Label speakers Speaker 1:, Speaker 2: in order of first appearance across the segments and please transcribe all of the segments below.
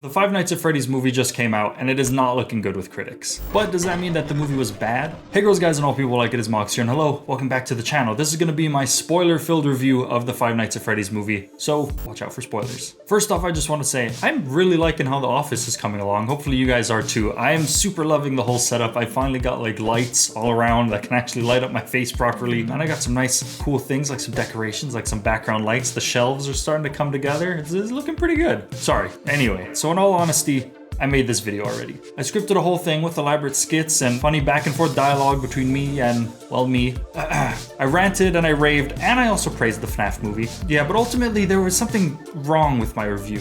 Speaker 1: The Five Nights at Freddy's movie just came out, and it is not looking good with critics. But does that mean that the movie was bad? Hey girls, guys, and all people like it, is Mox here, and hello, welcome back to the channel. This is going to be my spoiler-filled review of the Five Nights at Freddy's movie, so watch out for spoilers. First off, I just want to say, I'm really liking how The Office is coming along. Hopefully you guys are too. I am super loving the whole setup. I finally got like lights all around that can actually light up my face properly, and I got some nice cool things like some decorations, like some background lights. The shelves are starting to come together. It's looking pretty good. Sorry. Anyway, so in all honesty, I made this video already. I scripted a whole thing with elaborate skits and funny back and forth dialogue between me and, well, me. I ranted and I raved, and I also praised the FNAF movie. Yeah, but ultimately there was something wrong with my review.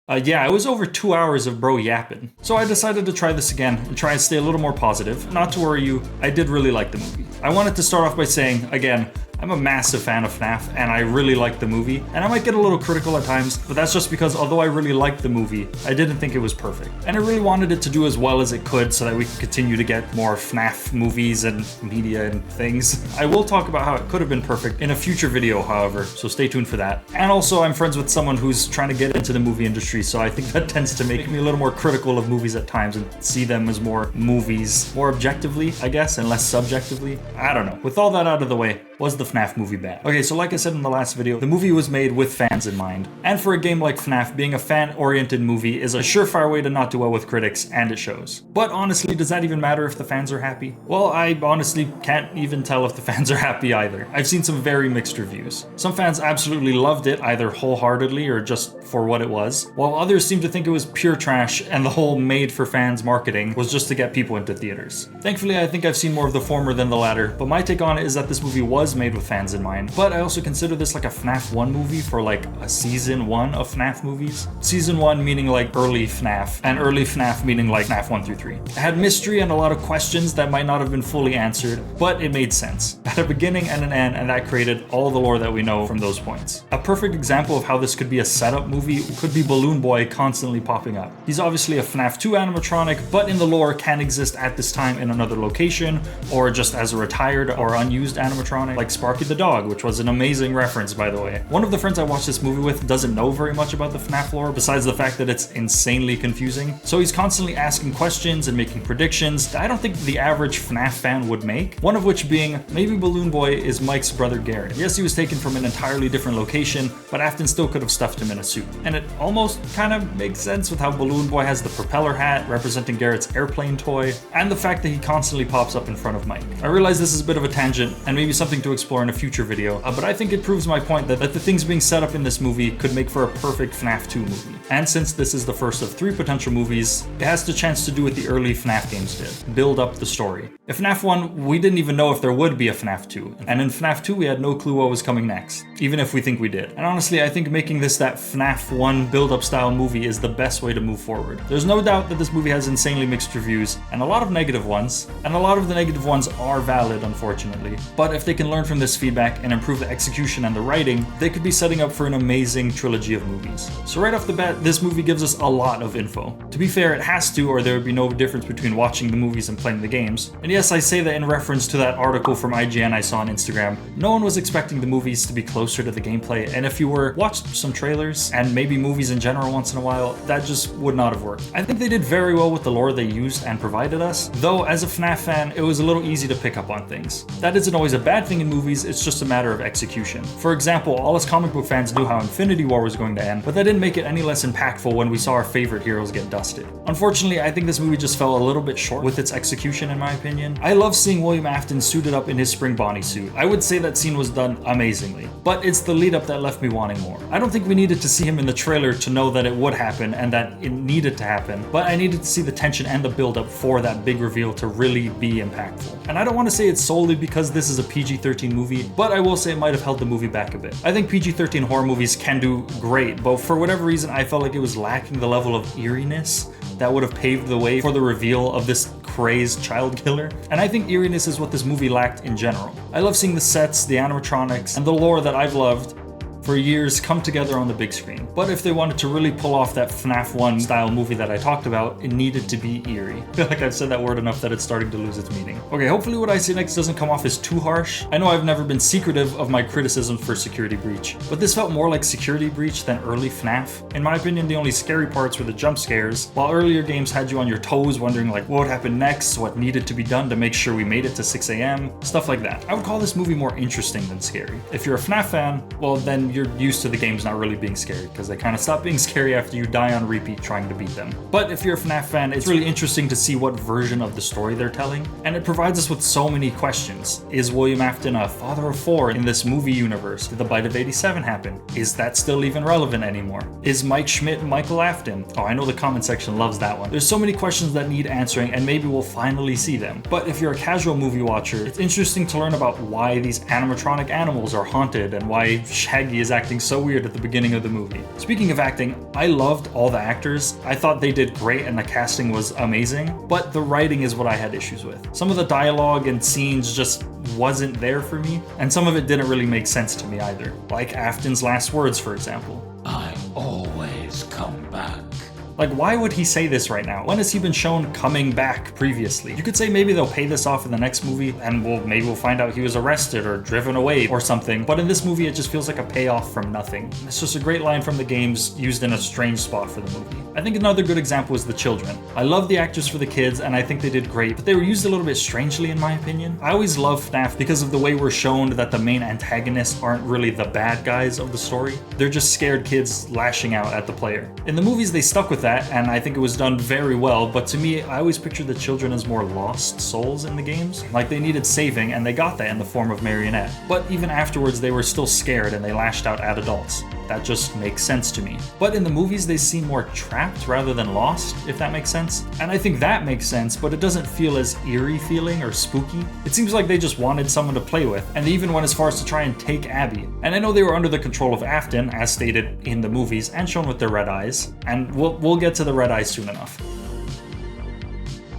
Speaker 1: Yeah, it was over 2 hours of bro yapping. So I decided to try this again and try and stay a little more positive. Not to worry you, I did really like the movie. I wanted to start off by saying, again, I'm a massive fan of FNAF, and I really like the movie. And I might get a little critical at times, but that's just because although I really liked the movie, I didn't think it was perfect. And I really wanted it to do as well as it could so that we could continue to get more FNAF movies and media and things. I will talk about how it could have been perfect in a future video, however, so stay tuned for that. And also, I'm friends with someone who's trying to get into the movie industry, so I think that tends to make me a little more critical of movies at times and see them as more movies, more objectively, I guess, and less subjectively. I don't know. With all that out of the way, was the FNAF movie bad? Okay, so like I said in the last video, the movie was made with fans in mind. And for a game like FNAF, being a fan-oriented movie is a surefire way to not do well with critics, and it shows. But honestly, does that even matter if the fans are happy? Well, I honestly can't even tell if the fans are happy either. I've seen some very mixed reviews. Some fans absolutely loved it, either wholeheartedly or just for what it was, while others seem to think it was pure trash and the whole made-for-fans marketing was just to get people into theaters. Thankfully, I think I've seen more of the former than the latter, but my take on it is that this movie was made with fans in mind, but I also consider this like a FNAF 1 movie for like a season 1 of FNAF movies. Season 1 meaning like early FNAF, and early FNAF meaning like FNAF 1 through 3. It had mystery and a lot of questions that might not have been fully answered, but it made sense. It had a beginning and an end, and that created all the lore that we know from those points. A perfect example of how this could be a setup movie could be Balloon Boy constantly popping up. He's obviously a FNAF 2 animatronic, but in the lore can exist at this time in another location, or just as a retired or unused animatronic, like Sparky the dog, which was an amazing reference, by the way. One of the friends I watched this movie with doesn't know very much about the FNAF lore, besides the fact that it's insanely confusing. So he's constantly asking questions and making predictions that I don't think the average FNAF fan would make. One of which being, maybe Balloon Boy is Mike's brother Garrett. Yes, he was taken from an entirely different location, but Afton still could have stuffed him in a suit. And it almost kind of makes sense with how Balloon Boy has the propeller hat representing Garrett's airplane toy, and the fact that he constantly pops up in front of Mike. I realize this is a bit of a tangent, and maybe something to explore in a future video, but I think it proves my point that the things being set up in this movie could make for a perfect FNAF 2 movie. And since this is the first of 3 potential movies, it has the chance to do what the early FNAF games did: build up the story. In FNAF 1, we didn't even know if there would be a FNAF 2, and in FNAF 2 we had no clue what was coming next, even if we think we did. And honestly, I think making this that FNAF 1 build-up style movie is the best way to move forward. There's no doubt that this movie has insanely mixed reviews, and a lot of negative ones, and a lot of the negative ones are valid, unfortunately. But if they can learn from this feedback and improve the execution and the writing, they could be setting up for an amazing trilogy of movies. So right off the bat, this movie gives us a lot of info. To be fair, it has to, or there would be no difference between watching the movies and playing the games. And yes, I say that in reference to that article from IGN I saw on Instagram. No one was expecting the movies to be closer to the gameplay, and if you watched some trailers, and maybe movies in general once in a while, that just would not have worked. I think they did very well with the lore they used and provided us, though as a FNAF fan, it was a little easy to pick up on things. That isn't always a bad thing in movies, it's just a matter of execution. For example, all us comic book fans knew how Infinity War was going to end, but that didn't make it any less impactful when we saw our favorite heroes get dusted. Unfortunately, I think this movie just fell a little bit short with its execution, in my opinion. I love seeing William Afton suited up in his spring Bonnie suit. I would say that scene was done amazingly, but it's the lead up that left me wanting more. I don't think we needed to see him in the trailer to know that it would happen and that it needed to happen, but I needed to see the tension and the build up for that big reveal to really be impactful. And I don't want to say it's solely because this is a PG-13 movie, but I will say it might have held the movie back a bit. I think PG-13 horror movies can do great, but for whatever reason I felt like it was lacking the level of eeriness that would have paved the way for the reveal of this crazed child killer. And I think eeriness is what this movie lacked in general. I love seeing the sets, the animatronics, and the lore that I've loved for years come together on the big screen. But if they wanted to really pull off that FNAF 1 style movie that I talked about, it needed to be eerie. I feel like I've said that word enough that it's starting to lose its meaning. Okay, hopefully what I say next doesn't come off as too harsh. I know I've never been secretive of my criticisms for Security Breach, but this felt more like Security Breach than early FNAF. In my opinion, the only scary parts were the jump scares, while earlier games had you on your toes wondering like what would happen next, what needed to be done to make sure we made it to 6 a.m, stuff like that. I would call this movie more interesting than scary. If you're a FNAF fan, well then you're used to the games not really being scary, because they kind of stop being scary after you die on repeat trying to beat them. But if you're a FNAF fan, it's really interesting to see what version of the story they're telling, and it provides us with so many questions. Is William Afton a father of 4 in this movie universe? Did the bite of 87 happen? Is that still even relevant anymore? Is Mike Schmidt Michael Afton? Oh, I know the comment section loves that one. There's so many questions that need answering, and maybe we'll finally see them. But if you're a casual movie watcher, it's interesting to learn about why these animatronic animals are haunted and why Shaggy is acting so weird at the beginning of the movie. Speaking of acting, I loved all the actors. I thought they did great and the casting was amazing, but the writing is what I had issues with. Some of the dialogue and scenes just wasn't there for me, and some of it didn't really make sense to me either. Like Afton's last words, for example.
Speaker 2: I always come back.
Speaker 1: Like, why would he say this right now? When has he been shown coming back previously? You could say maybe they'll pay this off in the next movie and maybe we'll find out he was arrested or driven away or something, but in this movie it just feels like a payoff from nothing. It's just a great line from the games used in a strange spot for the movie. I think another good example is the children. I love the actors for the kids and I think they did great, but they were used a little bit strangely in my opinion. I always love FNAF because of the way we're shown that the main antagonists aren't really the bad guys of the story. They're just scared kids lashing out at the player. In the movies they stuck with that, and I think it was done very well, but to me, I always pictured the children as more lost souls in the games. Like they needed saving, and they got that in the form of Marionette. But even afterwards, they were still scared and they lashed out at adults. That just makes sense to me. But in the movies, they seem more trapped rather than lost, if that makes sense. And I think that makes sense, but it doesn't feel as eerie feeling or spooky. It seems like they just wanted someone to play with, and they even went as far as to try and take Abby. And I know they were under the control of Afton, as stated in the movies, and shown with their red eyes, and we'll get to the red eyes soon enough.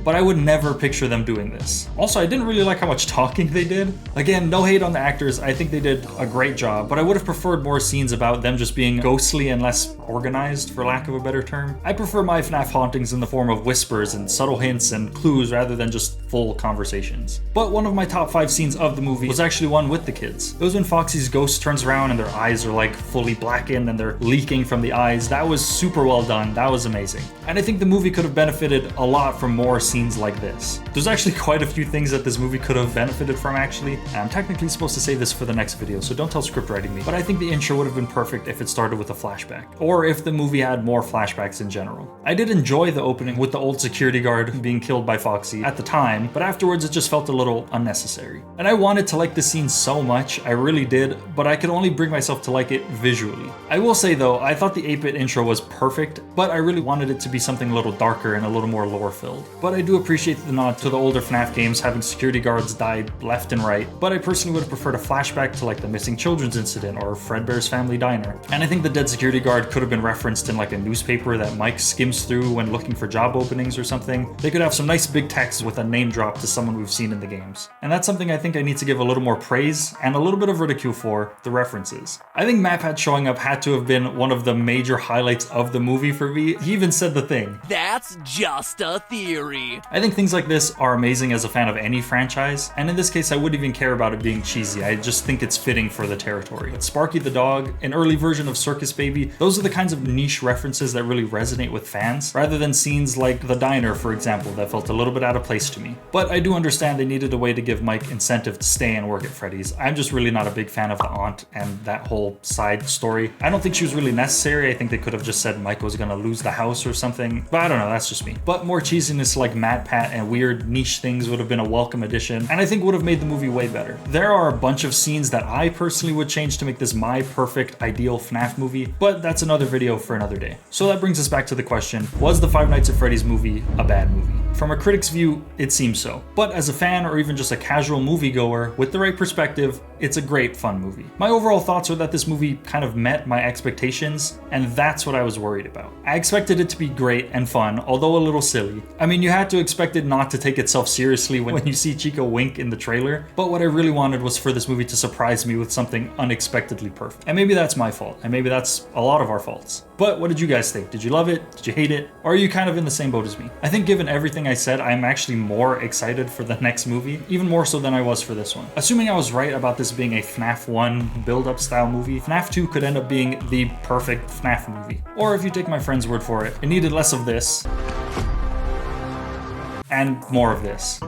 Speaker 1: But I would never picture them doing this. Also, I didn't really like how much talking they did. Again, no hate on the actors, I think they did a great job, but I would have preferred more scenes about them just being ghostly and less organized, for lack of a better term. I prefer my FNAF hauntings in the form of whispers and subtle hints and clues rather than just full conversations. But one of my top 5 scenes of the movie was actually one with the kids. It was when Foxy's ghost turns around and their eyes are like fully blackened and they're leaking from the eyes. That was super well done, that was amazing. And I think the movie could have benefited a lot from more scenes like this. There's actually quite a few things that this movie could have benefited from actually. And I'm technically supposed to say this for the next video, so don't tell script writing me. But I think the intro would have been perfect if it started with a flashback, or if the movie had more flashbacks in general. I did enjoy the opening with the old security guard being killed by Foxy at the time, but afterwards it just felt a little unnecessary. And I wanted to like the scene so much, I really did, but I could only bring myself to like it visually. I will say though, I thought the 8-bit intro was perfect, but I really wanted it to be something a little darker and a little more lore filled. But I do appreciate the nod to the older FNAF games having security guards die left and right, but I personally would have preferred a flashback to like the missing children's incident or Fredbear's family diner. And I think the dead security guard could have been referenced in like a newspaper that Mike skims through when looking for job openings or something. They could have some nice big text with a name drop to someone we've seen in the games. And that's something I think I need to give a little more praise and a little bit of ridicule for, the references. I think MatPat showing up had to have been one of the major highlights of the movie for me. He even said the thing.
Speaker 3: That's just a theory.
Speaker 1: I think things like this are amazing as a fan of any franchise, and in this case I wouldn't even care about it being cheesy, I just think it's fitting for the territory. But Sparky the dog, an early version of Circus Baby, those are the kinds of niche references that really resonate with fans, rather than scenes like the diner, for example, that felt a little bit out of place to me. But I do understand they needed a way to give Mike incentive to stay and work at Freddy's. I'm just really not a big fan of the aunt and that whole side story. I don't think she was really necessary. I think they could have just said Mike was gonna lose the house or something, but I don't know, that's just me. But more cheesiness like MatPat and weird niche things would have been a welcome addition, and I think would have made the movie way better. There are a bunch of scenes that I personally would change to make this my perfect ideal FNAF movie, but that's another video for another day. So that brings us back to the question, was the Five Nights at Freddy's movie a bad movie? From a critic's view, it seems so. But as a fan or even just a casual moviegoer with the right perspective, it's a great fun movie. My overall thoughts are that this movie kind of met my expectations, and that's what I was worried about. I expected it to be great and fun, although a little silly. I mean, you had had to expect it not to take itself seriously when you see Chico wink in the trailer, but what I really wanted was for this movie to surprise me with something unexpectedly perfect. And maybe that's my fault, and maybe that's a lot of our faults. But what did you guys think? Did you love it? Did you hate it? Or are you kind of in the same boat as me? I think given everything I said, I'm actually more excited for the next movie, even more so than I was for this one. Assuming I was right about this being a FNAF 1 build-up style movie, FNAF 2 could end up being the perfect FNAF movie. Or if you take my friend's word for it, it needed less of this and more of this.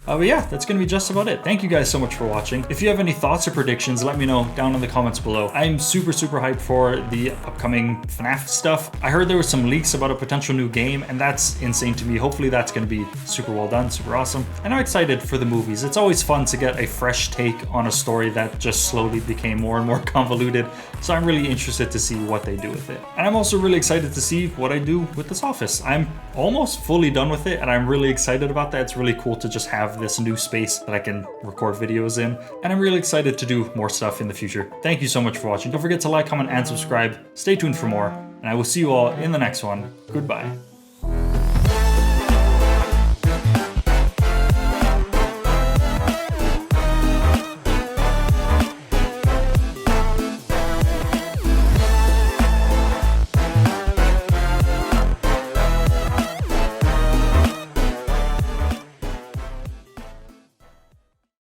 Speaker 1: But yeah, that's gonna be just about it. Thank you guys so much for watching. If you have any thoughts or predictions, let me know down in the comments below. I'm super hyped for the upcoming FNAF stuff. I heard there was some leaks about a potential new game, and that's insane to me. Hopefully that's gonna be super well done, super awesome. And I'm excited for the movies. It's always fun to get a fresh take on a story that just slowly became more and more convoluted. So I'm really interested to see what they do with it. And I'm also really excited to see what I do with this office. I'm almost fully done with it, and I'm really excited about that. It's really cool to just have this new space that I can record videos in, and I'm really excited to do more stuff in the future. Thank you so much for watching. Don't forget to like, comment, and subscribe. Stay tuned for more, and I will see you all in the next one. Goodbye.